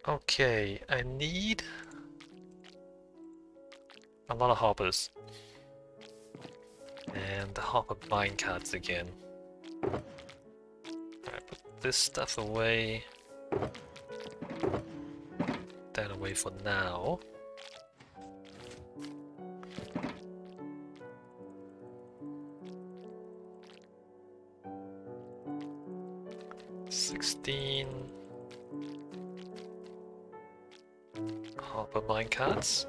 Okay, I need a lot of hoppers. And the hopper minecarts again. Alright, put this stuff away. That away for now. Hopper minecarts.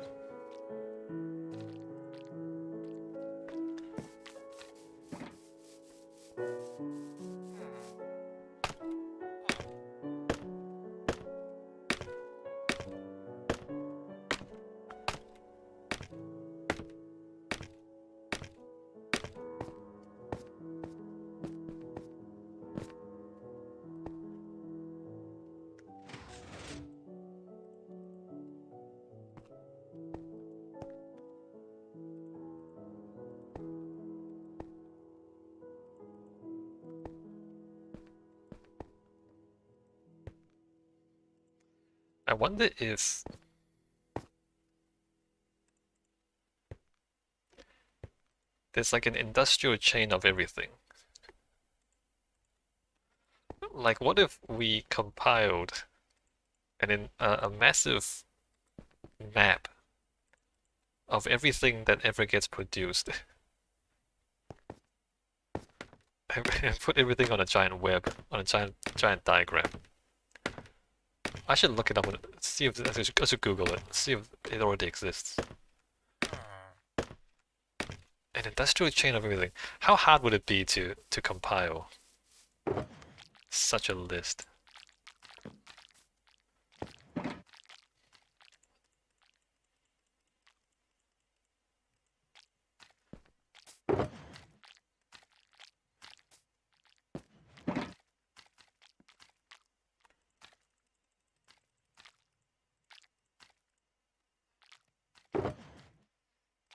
I wonder if there's like an industrial chain of everything. Like, what if we compiled a massive map of everything that ever gets produced and put everything on a giant web, on a giant diagram? I should look it up and see if I should Google it, see if it already exists. An industrial chain of everything. How hard would it be to compile such a list?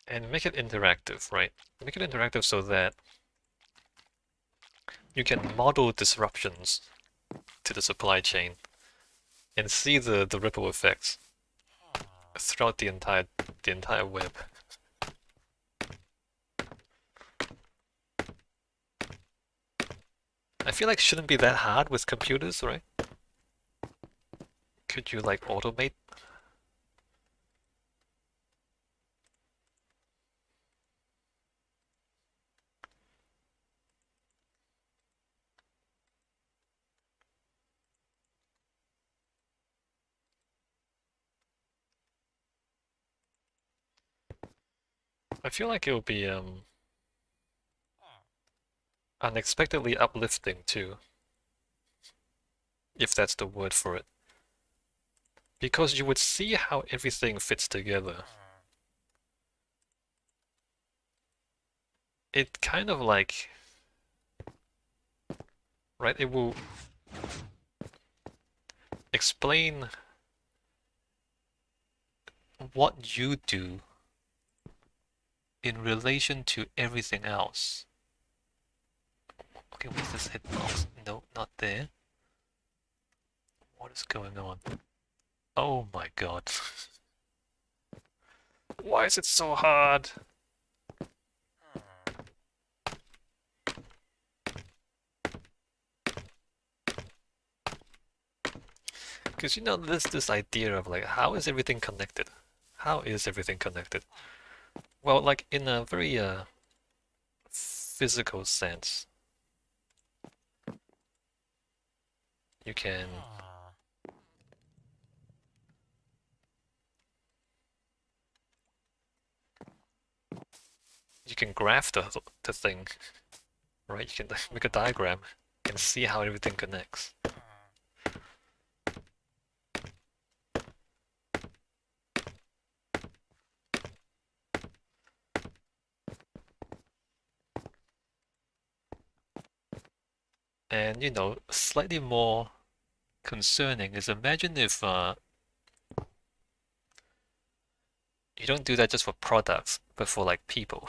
And make it interactive, right? Make it interactive so that you can model disruptions to the supply chain and see the ripple effects throughout the entire web. I feel like it shouldn't be that hard with computers, right? Could you like automate? I feel like it would be unexpectedly uplifting too, if that's the word for it. Because you would see how everything fits together. It kind of like, right, it will explain what you do in relation to everything else. Okay, what's this hitbox? No, not there. What is going on? Oh my god. Why is it so hard? Because you know, there's this idea of like, how is everything connected? How is everything connected? Well, like in a very physical sense, you can graph the thing, right? You can make a diagram and see how everything connects. And you know, slightly more concerning is imagine if you don't do that just for products, but for like people.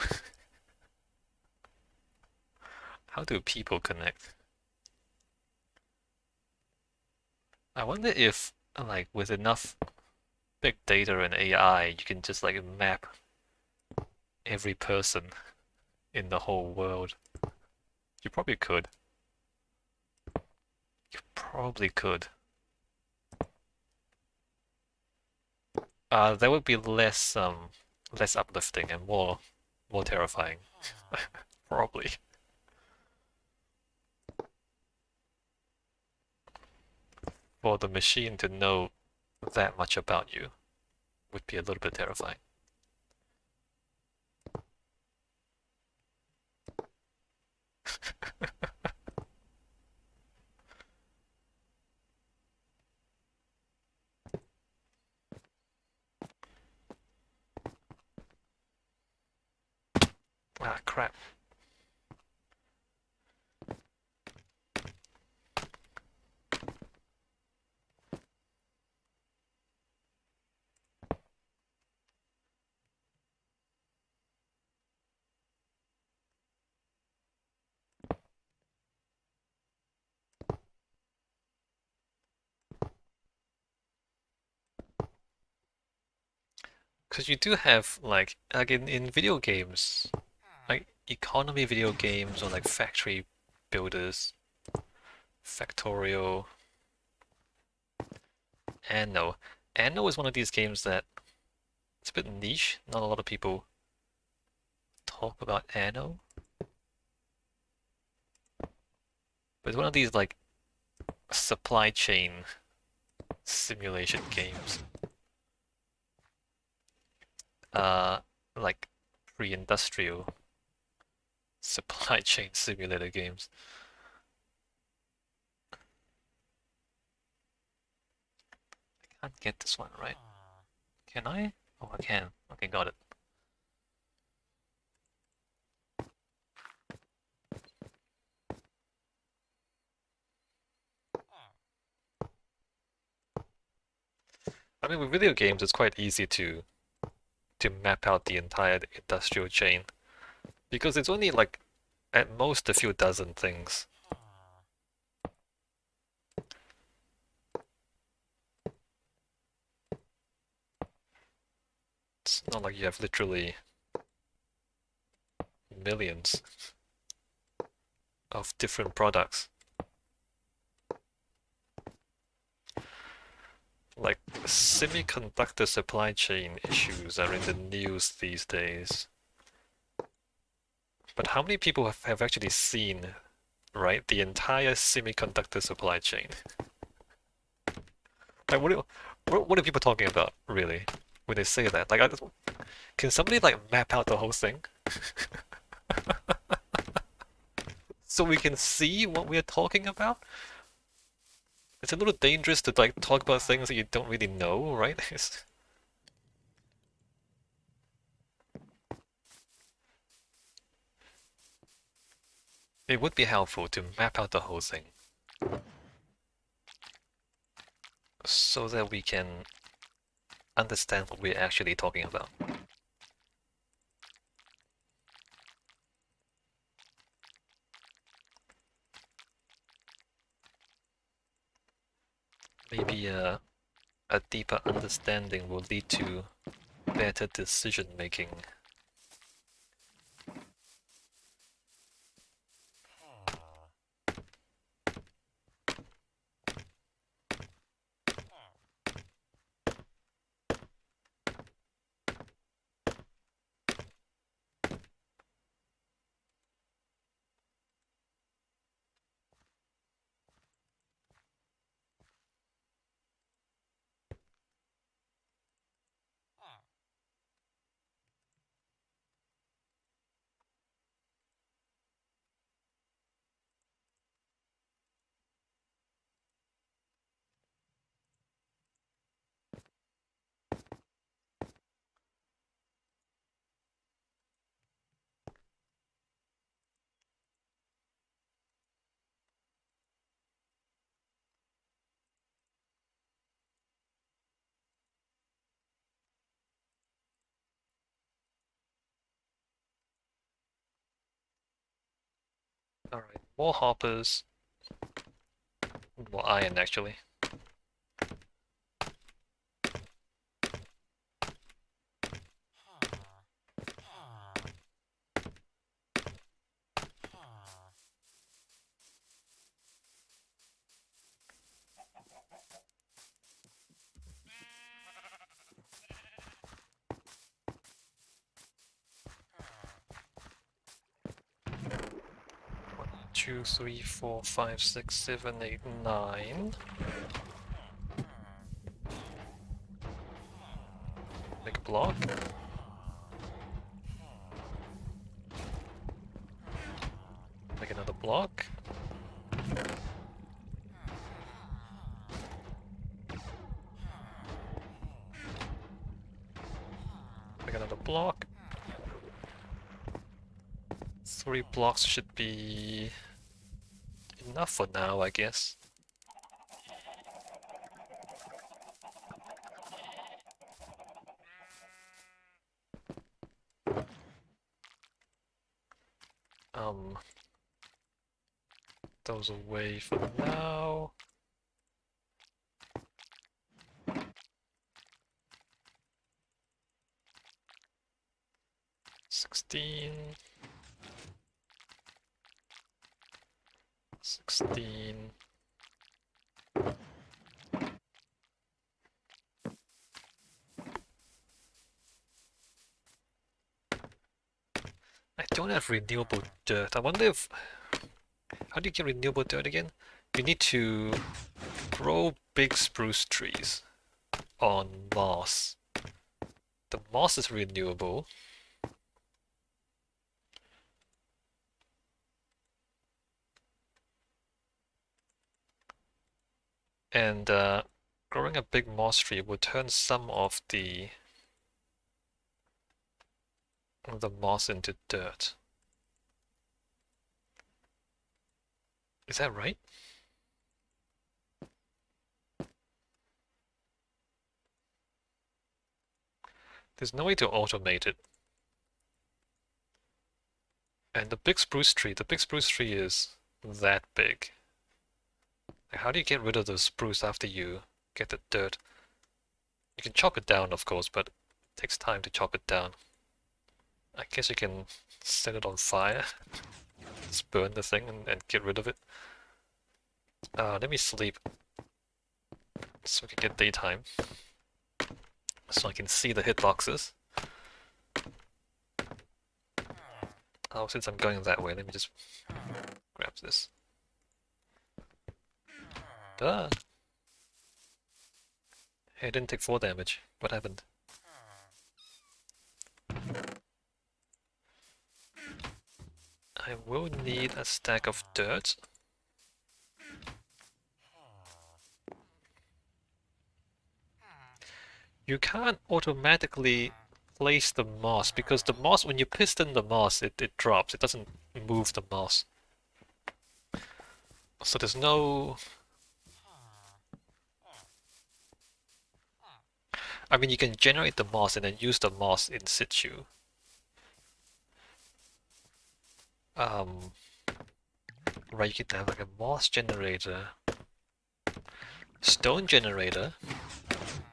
How do people connect? I wonder if like with enough big data and AI, you can just like map every person in the whole world. You probably could. You probably could. That would be less uplifting and more terrifying. Probably. For the machine to know that much about you would be a little bit terrifying. Ah, crap. Because you do have like in video games, like economy video games or like factory builders, Factorio, Anno. Anno is one of these games that it's a bit niche. Not a lot of people talk about Anno, but it's one of these like supply chain simulation games. Uh, like pre-industrial supply chain simulator games. I can't get this one right. Can I? Oh, I can. Okay, got it. I mean, with video games, it's quite easy to map out the entire industrial chain because it's only like at most a few dozen things. It's not like you have literally millions of different products. Like semiconductor supply chain issues are in the news these days. But how many people have actually seen, right, the entire semiconductor supply chain? Like, what are people talking about, really, when they say that? Like, can somebody like map out the whole thing so we can see what we're talking about? It's a little dangerous to like talk about things that you don't really know, right? It would be helpful to map out the whole thing so that we can understand what we're actually talking about. Maybe a deeper understanding will lead to better decision making. Alright, more hoppers, more iron actually. 2, 3, 4, 5, 6, 7, 8, 9. Make a block. Make another block. Make another block. 3 blocks should be enough for now, I guess. Those away for now. Sixteen. I don't have renewable dirt. I wonder if... How do you get renewable dirt again? You need to grow big spruce trees on moss. The moss is renewable. And growing a big moss tree will turn some of the moss into dirt. Is that right? There's no way to automate it. And the big spruce tree is that big. Like, how do you get rid of the spruce after you get the dirt? You can chop it down, of course, but it takes time to chop it down. I guess you can set it on fire. Just burn the thing and get rid of it. Let me sleep so we can get daytime. So I can see the hitboxes. Oh, since I'm going that way, let me just grab this. Duh! Hey, I didn't take 4 damage. What happened? I will need a stack of dirt. You can't automatically place the moss because the moss, when you piston the moss, it drops. It doesn't move the moss. So there's no... I mean, you can generate the moss and then use the moss in situ. Right, you can have like a moss generator, stone generator,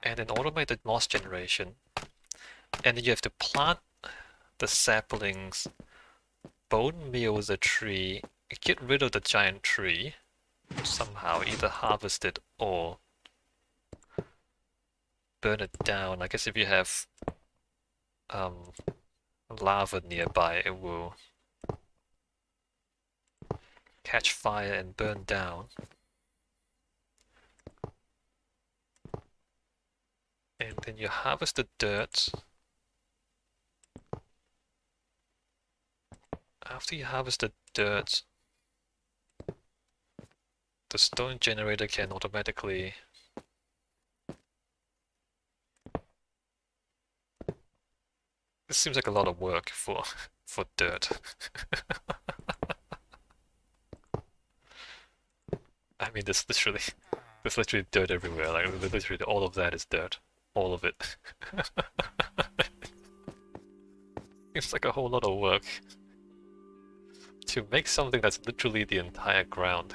and an automated moss generation. And then you have to plant the saplings, bone meal the tree, get rid of the giant tree, somehow either harvest it or burn it down. I guess if you have lava nearby, it will catch fire and burn down. And then you harvest the dirt. After you harvest the dirt, the stone generator can automatically this seems like a lot of work for dirt. I mean, there's literally dirt everywhere. Like literally, all of that is dirt. All of it. Seems like a whole lot of work to make something that's literally the entire ground.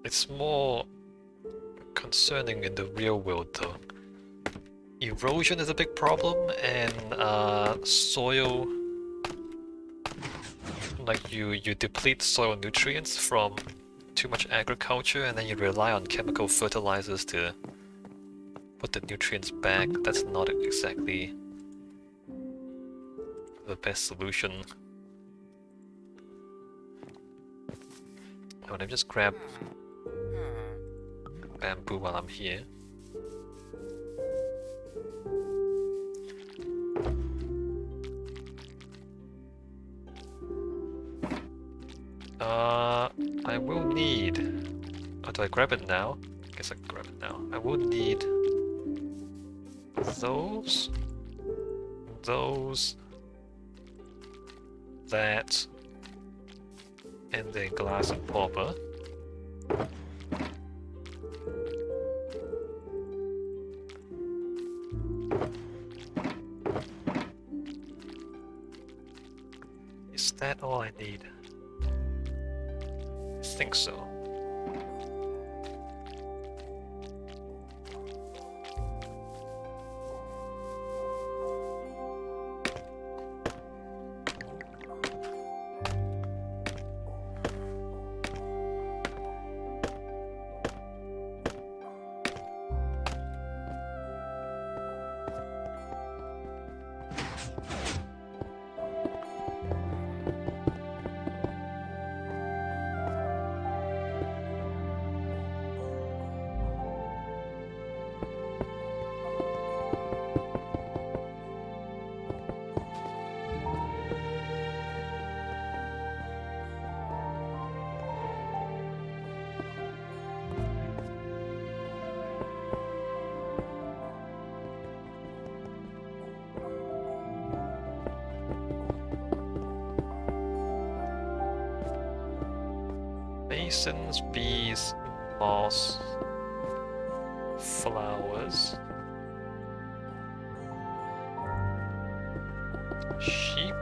It's more concerning in the real world though. Erosion is a big problem, and soil like you deplete soil nutrients from too much agriculture, and then you rely on chemical fertilizers to put the nutrients back. That's not exactly the best solution. Oh, let me just grab bamboo while I'm here. I will need... Oh, do I grab it now? I guess I can grab it now. I will need those, that, and then glass and pauper. Is that all I need? I think so. Masons, bees, moss, flowers, sheep,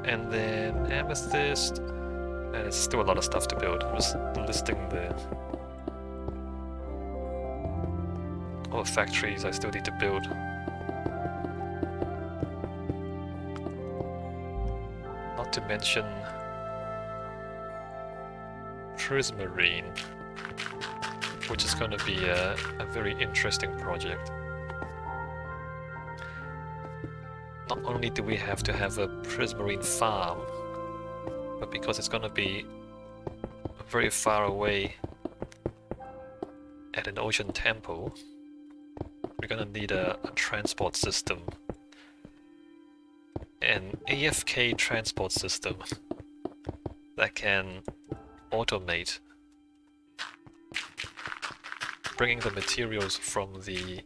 and then amethyst, and it's still a lot of stuff to build. I'm just listing all the factories I still need to build. Not to mention prismarine, which is going to be a very interesting project. Not only do we have to have a prismarine farm, but because it's going to be very far away at an ocean temple, we're going to need a transport system. An AFK transport system that can automate bringing the materials from the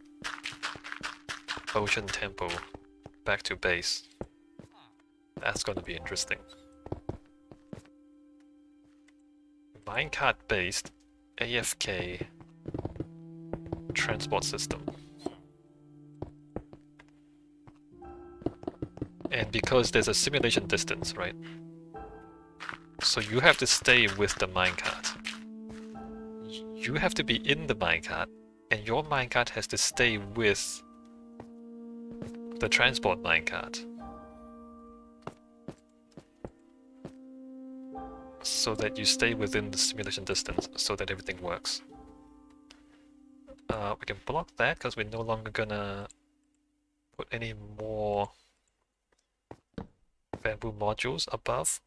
ocean temple back to base. That's going to be interesting. Minecart based AFK transport system. And because there's a simulation distance, right? So you have to stay with the minecart. You have to be in the minecart, and your minecart has to stay with the transport minecart. So that you stay within the simulation distance, so that everything works. We can block that, because we're no longer gonna put any more bamboo modules above.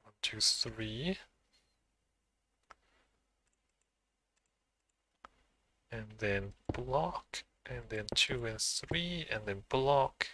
One, two, three. And then block, and then 2 and 3, and then block,